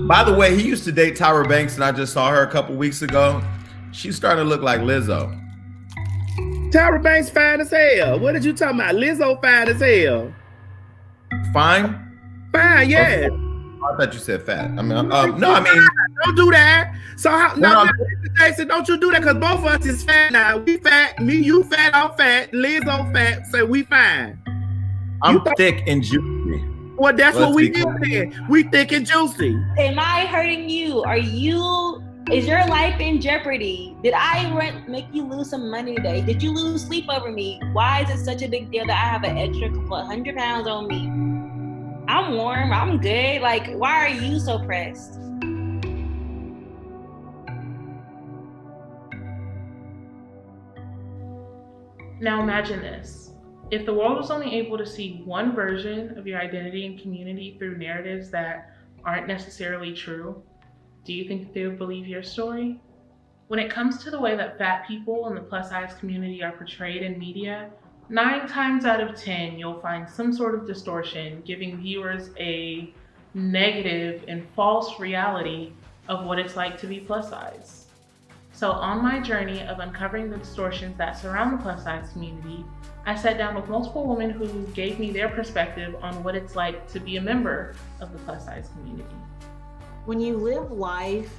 By the way, he used to date Tyra Banks, and I just saw her a couple weeks ago. She's starting to look like Lizzo. Tyra Banks fine as hell. What did you talking about? Lizzo fine as hell. Fine? Fine, yeah. I thought you said fat. I mean, no, I mean, don't do that. So how, no, now, Jason, don't you do that? Because both of us is fat now. We fat. Me, you fat. I'm fat. Lizzo fat. So we fine. I'm thick and juicy. Well, that's what we did. We thick and juicy. Am I hurting you? Is your life in jeopardy? Did I make you lose some money today? Did you lose sleep over me? Why is it such a big deal that I have an extra couple 100 pounds on me? I'm warm. I'm good. Like, why are you so pressed? Now imagine this. If the world was only able to see one version of your identity and community through narratives that aren't necessarily true, do you think they would believe your story? When it comes to the way that fat people in the plus-size community are portrayed in media, 9 times out of 10, you'll find some sort of distortion, giving viewers a negative and false reality of what it's like to be plus-size. So on my journey of uncovering the distortions that surround the plus-size community, I sat down with multiple women who gave me their perspective on what it's like to be a member of the plus-size community. When you live life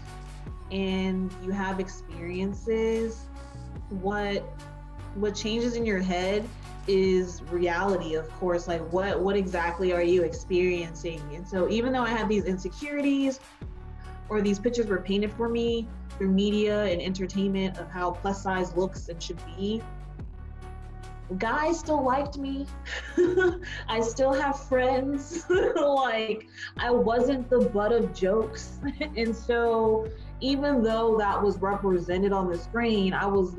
and you have experiences, what changes in your head is reality, of course. Like what exactly are you experiencing? And so even though I had these insecurities or these pictures were painted for me through media and entertainment of how plus size looks and should be, guys still liked me. I still have friends. Like, I wasn't the butt of jokes. And so even though that was represented on the screen, I was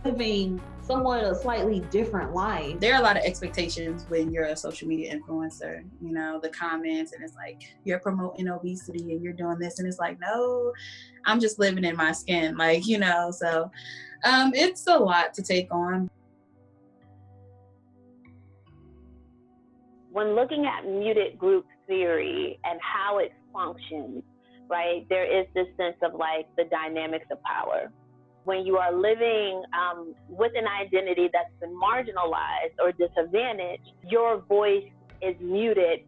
living somewhat a slightly different life. There are a lot of expectations when you're a social media influencer, you know, the comments, and it's like, you're promoting obesity and you're doing this. And it's like, no, I'm just living in my skin. Like, you know, so it's a lot to take on. When looking at muted group theory and how it functions, right, there is this sense of like the dynamics of power. When you are living with an identity that's been marginalized or disadvantaged, your voice is muted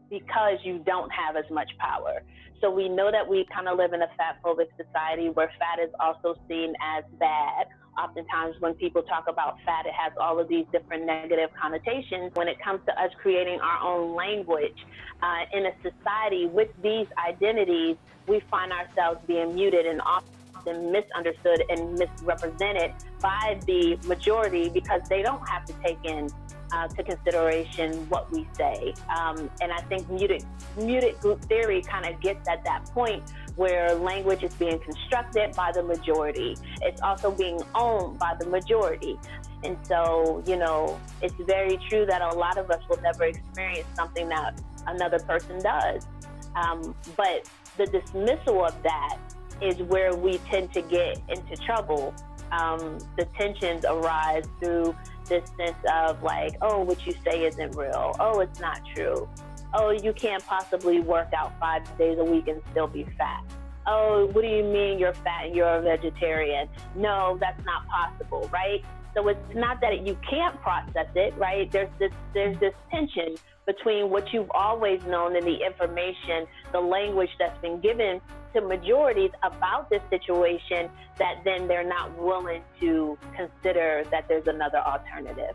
because you don't have as much power. So we know that we kind of live in a fat-phobic society where fat is also seen as bad. Oftentimes when people talk about fat, it has all of these different negative connotations. When it comes to us creating our own language in a society with these identities, we find ourselves being muted and often misunderstood and misrepresented by the majority because they don't have to take in to consideration what we say. And I think muted group theory kind of gets at that point where language is being constructed by the majority. It's also being owned by the majority. And so, you know, it's very true that a lot of us will never experience something that another person does. But the dismissal of that is where we tend to get into trouble. The tensions arise through this sense of like, oh, what you say isn't real. Oh, it's not true. Oh, you can't possibly work out 5 days a week and still be fat. Oh, what do you mean you're fat and you're a vegetarian? No, that's not possible, right? So it's not that you can't process it, right? There's this tension between what you've always known and the information, the language that's been given to majorities about this situation, that then they're not willing to consider that there's another alternative.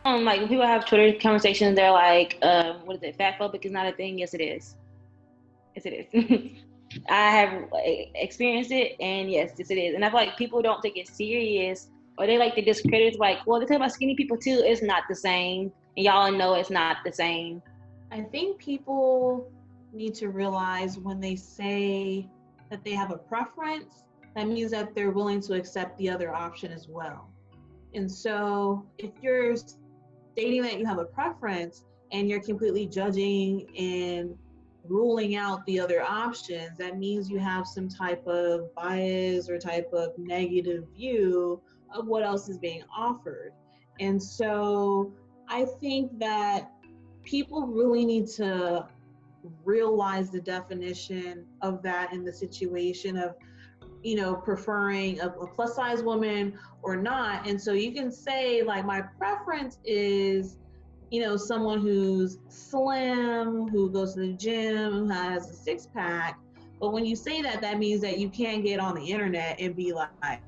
Like when people have Twitter conversations, they're like, what is it? Fat phobic is not a thing. Yes, it is. Yes, it is. I have experienced it, and yes, it is. And I feel like people don't take it serious, or they like to discredit it. Like, well, they talk about skinny people too. It's not the same, and y'all know it's not the same. I think people need to realize when they say that they have a preference, that means that they're willing to accept the other option as well. And so if you're stating that you have a preference and you're completely judging and ruling out the other options, that means you have some type of bias or type of negative view of what else is being offered. And so I think that people really need to realize the definition of that in the situation of, you know, preferring a plus size woman or not. And so you can say like, my preference is, you know, someone who's slim, who goes to the gym, who has a six pack. But when you say that, that means that you can't get on the internet and be like,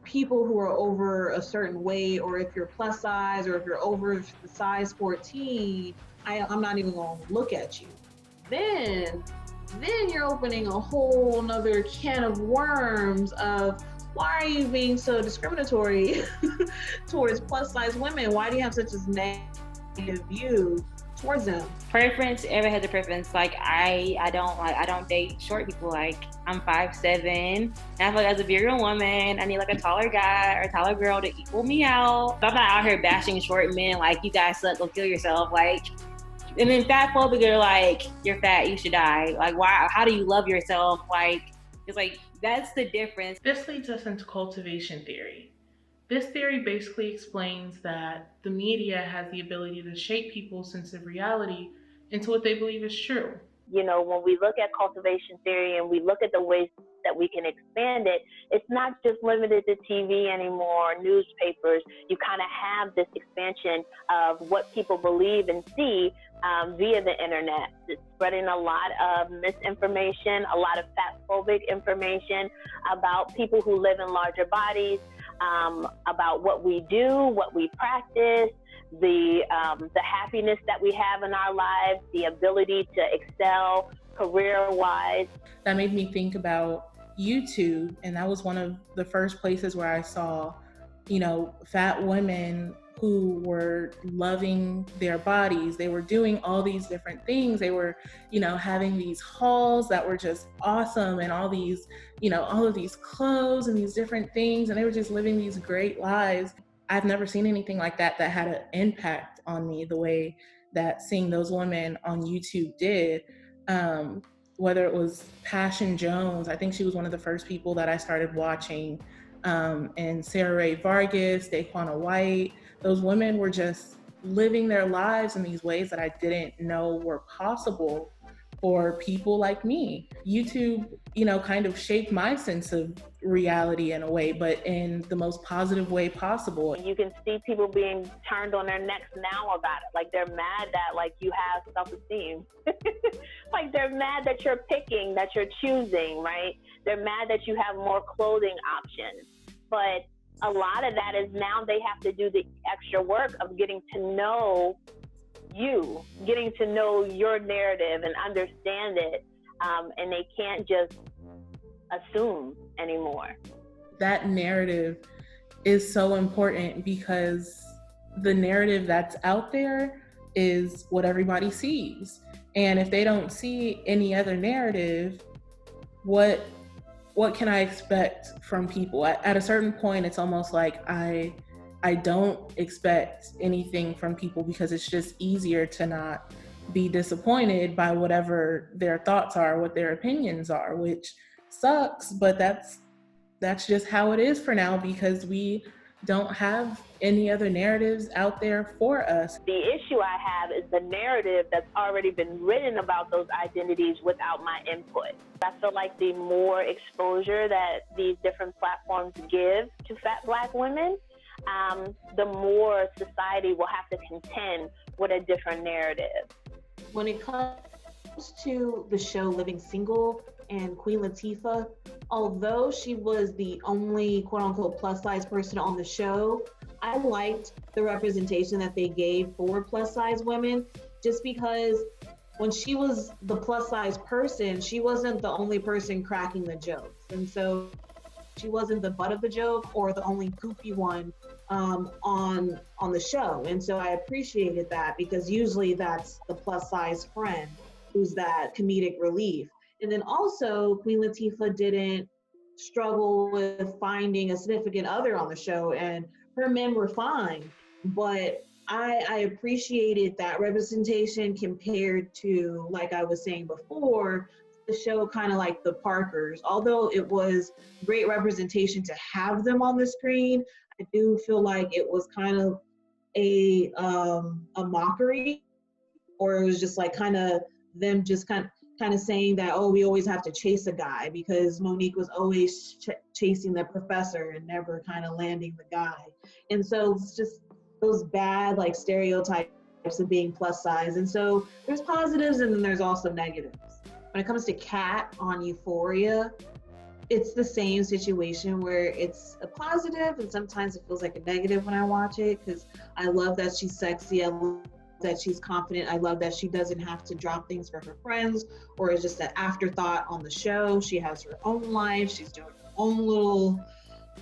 people who are over a certain weight, or if you're plus size, or if you're over the size 14, I'm not even going to look at you. Then you're opening a whole nother can of worms of, why are you being so discriminatory towards plus size women? Why do you have such a negative view towards them? Preference, ever had a preference. Like I don't date short people. Like I'm 5'7", and I feel like as a bigger woman, I need like a taller guy or a taller girl to equal me out. But I'm not out here bashing short men like, you guys suck, go kill yourself. Like, and then fat phobic are like, you're fat, you should die. Like, why? How do you love yourself? Like, it's like, that's the difference. This leads us into cultivation theory. This theory basically explains that the media has the ability to shape people's sense of reality into what they believe is true. You know, when we look at cultivation theory and we look at the ways that we can expand it, it's not just limited to TV anymore, newspapers. You kind of have this expansion of what people believe and see via the internet. It's spreading a lot of misinformation, a lot of fat-phobic information about people who live in larger bodies, about what we do, what we practice, the happiness that we have in our lives, the ability to excel career-wise. That made me think about YouTube, and that was one of the first places where I saw, you know, fat women who were loving their bodies. They were doing all these different things. They were, you know, having these hauls that were just awesome, and all these, you know, all of these clothes and these different things, and they were just living these great lives. I've never seen anything like that that had an impact on me the way that seeing those women on YouTube did. Whether it was Passion Jones, I think she was one of the first people that I started watching, and Sarah Ray Vargas, Daquana White. Those women were just living their lives in these ways that I didn't know were possible for people like me. YouTube, you know, kind of shaped my sense of reality in a way, but in the most positive way possible. You can see people being turned on their necks now about it. Like, they're mad that, like, you have self-esteem. Like, they're mad that you're picking, that you're choosing, right? They're mad that you have more clothing options. But a lot of that is now they have to do the extra work of getting to know you, getting to know your narrative and understand it. And they can't just assume anymore. That narrative is so important because the narrative that's out there is what everybody sees. And if they don't see any other narrative, what can I expect from people? At a certain point, it's almost like I don't expect anything from people because it's just easier to not be disappointed by whatever their thoughts are, what their opinions are, which sucks, but that's just how it is for now because we don't have any other narratives out there for us. The issue I have is the narrative that's already been written about those identities without my input. I feel like the more exposure that these different platforms give to fat Black women, the more society will have to contend with a different narrative. When it comes to the show Living Single and Queen Latifah, although she was the only quote unquote plus size person on the show, I liked the representation that they gave for plus size women, just because when she was the plus size person, she wasn't the only person cracking the jokes. And so she wasn't the butt of the joke or the only goofy one on the show. And so I appreciated that because usually that's the plus size friend who's that comedic relief. And then also Queen Latifah didn't struggle with finding a significant other on the show, and her men were fine. But I appreciated that representation compared to, like I was saying before, the show kind of like the Parkers. Although it was great representation to have them on the screen, I do feel like it was kind of a mockery, or it was just like kind of them just kind of saying that, oh, we always have to chase a guy because Monique was always chasing the professor and never kind of landing the guy. And so it's just those bad like stereotypes of being plus size. And so there's positives and then there's also negatives. When it comes to Kat on Euphoria, it's the same situation where it's a positive and sometimes it feels like a negative when I watch it, because I love that she's sexy. I love that she's confident. I love that she doesn't have to drop things for her friends or is just an afterthought on the show. She has her own life. She's doing her own little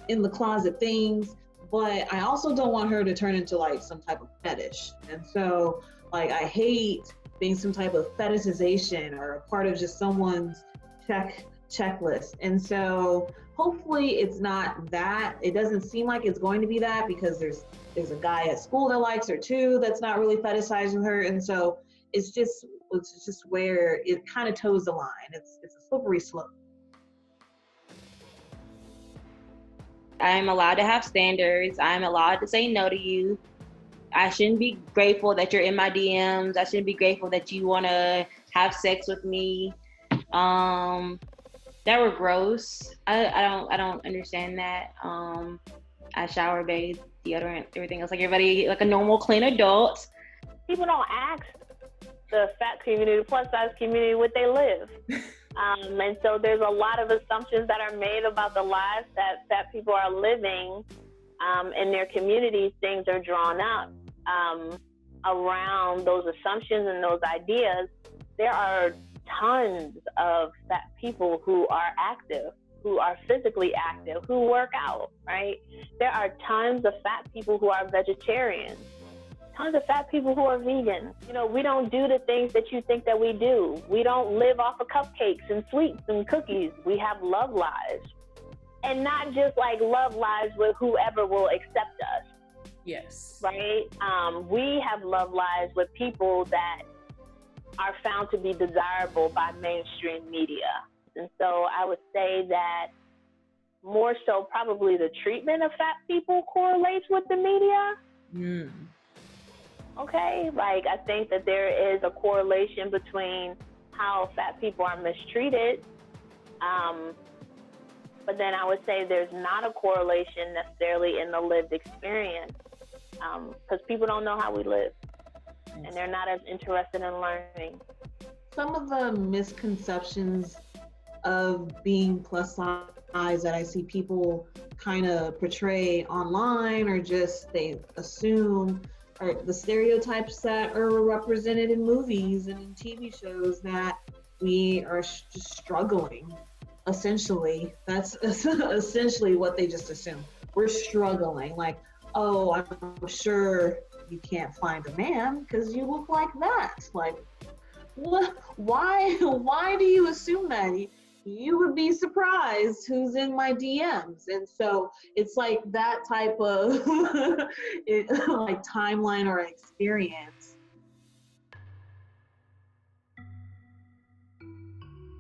in the closet things. But I also don't want her to turn into like some type of fetish. And so like I hate being some type of fetishization or a part of just someone's checklist. And so hopefully it's not that. It doesn't seem like it's going to be that because there's a guy at school that likes her too that's not really fetishizing her. And so it's just where it kind of toes the line. It's a slippery slope. I'm allowed to have standards. I'm allowed to say no to you. I shouldn't be grateful that you're in my DMs. I shouldn't be grateful that you want to have sex with me. That were gross. I don't understand that. I shower, bathe, deodorant, everything else like everybody, like a normal clean adult. People don't ask the fat community, the plus size community, what they live. And so there's a lot of assumptions that are made about the lives that fat people are living in their communities. Things are drawn up around those assumptions and those ideas. There are tons of fat people who are active, who are physically active, who work out, right? There are tons of fat people who are vegetarians, tons of fat people who are vegan. You know, we don't do the things that you think that we do. We don't live off of cupcakes and sweets and cookies. We have love lives. And not just like love lives with whoever will accept us. Yes. Right? We have love lives with people that are found to be desirable by mainstream media. And so I would say that more so probably the treatment of fat people correlates with the media. Okay, like I think that there is a correlation between how fat people are mistreated. But then I would say there's not a correlation necessarily in the lived experience because people don't know how we live. And they're not as interested in learning. Some of the misconceptions of being plus size that I see people kind of portray online or just they assume are the stereotypes that are represented in movies and in TV shows that we are just struggling. Essentially, that's essentially what they just assume. We're struggling. Like, oh, I'm sure you can't find a man because you look like that. Like, what? Why do you assume that? You would be surprised who's in my DMs. And so it's like that type of like timeline or experience.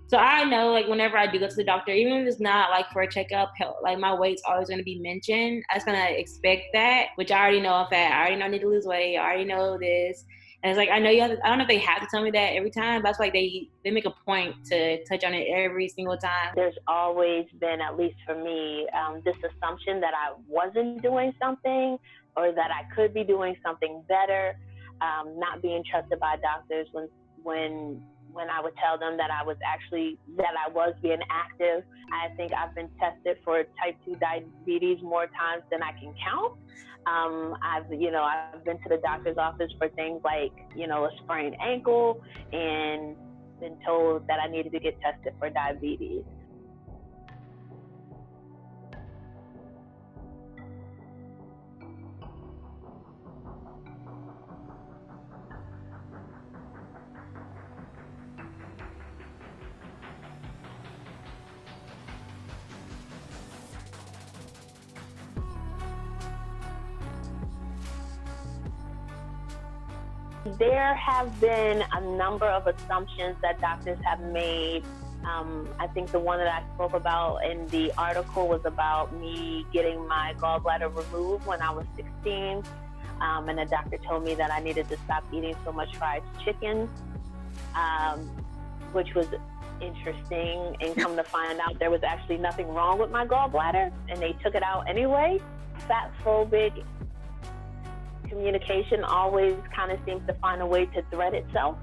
So I know, like, whenever I do go to the doctor, even if it's not like for a checkup, like my weight's always going to be mentioned. I was going to expect that, which I already know I'm fat. I already know I need to lose weight. I already know this. And it's like, I know you have to, I don't know if they have to tell me that every time, but that's like they make a point to touch on it every single time. There's always been, at least for me, this assumption that I wasn't doing something or that I could be doing something better, not being trusted by doctors when I would tell them that I was being active. I think I've been tested for type 2 diabetes more times than I can count. I've been to the doctor's office for things like, a sprained ankle and been told that I needed to get tested for diabetes. There have been a number of assumptions that doctors have made. I think the one that I spoke about in the article was about me getting my gallbladder removed when I was 16. And the doctor told me that I needed to stop eating so much fried chicken. which was interesting. And come to find out, there was actually nothing wrong with my gallbladder, and they took it out anyway. Fat phobic communication always kind of seems to find a way to thread itself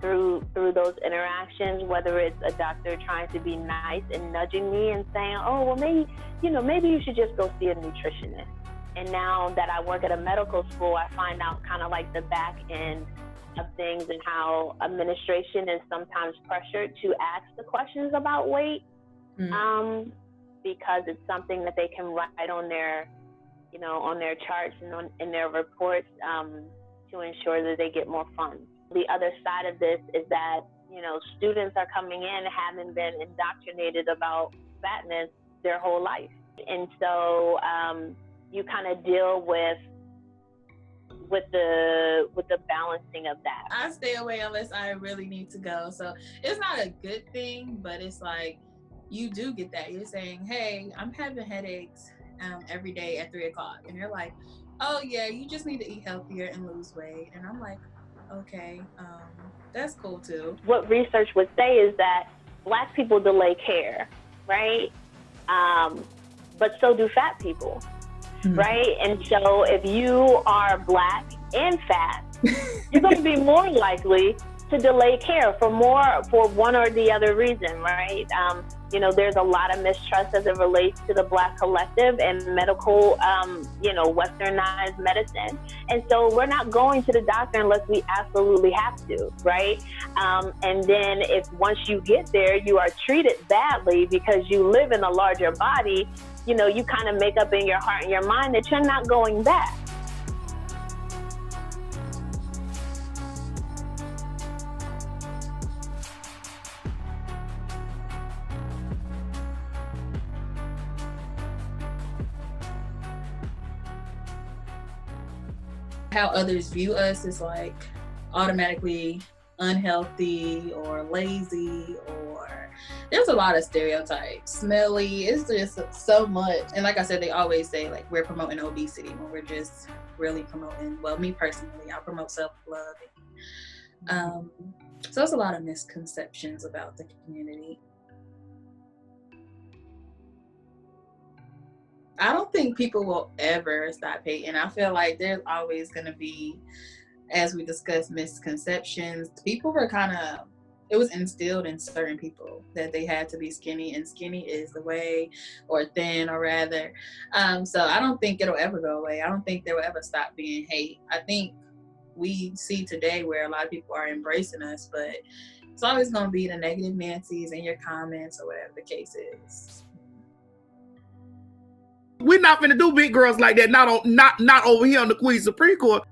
through those interactions, whether it's a doctor trying to be nice and nudging me and saying, oh, well, maybe you should just go see a nutritionist. And now that I work at a medical school, I find out kind of like the back end of things and how administration is sometimes pressured to ask the questions about weight, because it's something that they can write on their, on their charts and in their reports to ensure that they get more funds. The other side of this is that, students are coming in having been indoctrinated about fatness their whole life. And so you kind of deal with the balancing of that. I stay away unless I really need to go. So it's not a good thing, but it's like you do get that. You're saying, hey, I'm having headaches every day at 3:00. And they're like, oh yeah, you just need to eat healthier and lose weight. And I'm like, okay, that's cool too. What research would say is that Black people delay care, right? But so do fat people, right? And so if you are Black and fat, you're going to be more likely to delay care for one or the other reason, right? There's a lot of mistrust as it relates to the Black collective and medical, westernized medicine. And so we're not going to the doctor unless we absolutely have to, right? And then once you get there, you are treated badly because you live in a larger body, you kind of make up in your heart and your mind that you're not going back. How others view us is like automatically unhealthy or lazy, or there's a lot of stereotypes. Smelly, it's just so much. And like I said, they always say like we're promoting obesity when we're just really promoting, well, me personally, I promote self-love. So there's a lot of misconceptions about the community. I don't think people will ever stop hating. I feel like there's always going to be, as we discussed, misconceptions. People were it was instilled in certain people that they had to be skinny, and skinny is the way, or thin, or rather. So I don't think it'll ever go away. I don't think there will ever stop being hate. I think we see today where a lot of people are embracing us, but it's always going to be the negative Nancy's in your comments or whatever the case is. We're not finna do big girls like that. Not over here on the Queen Supreme Court.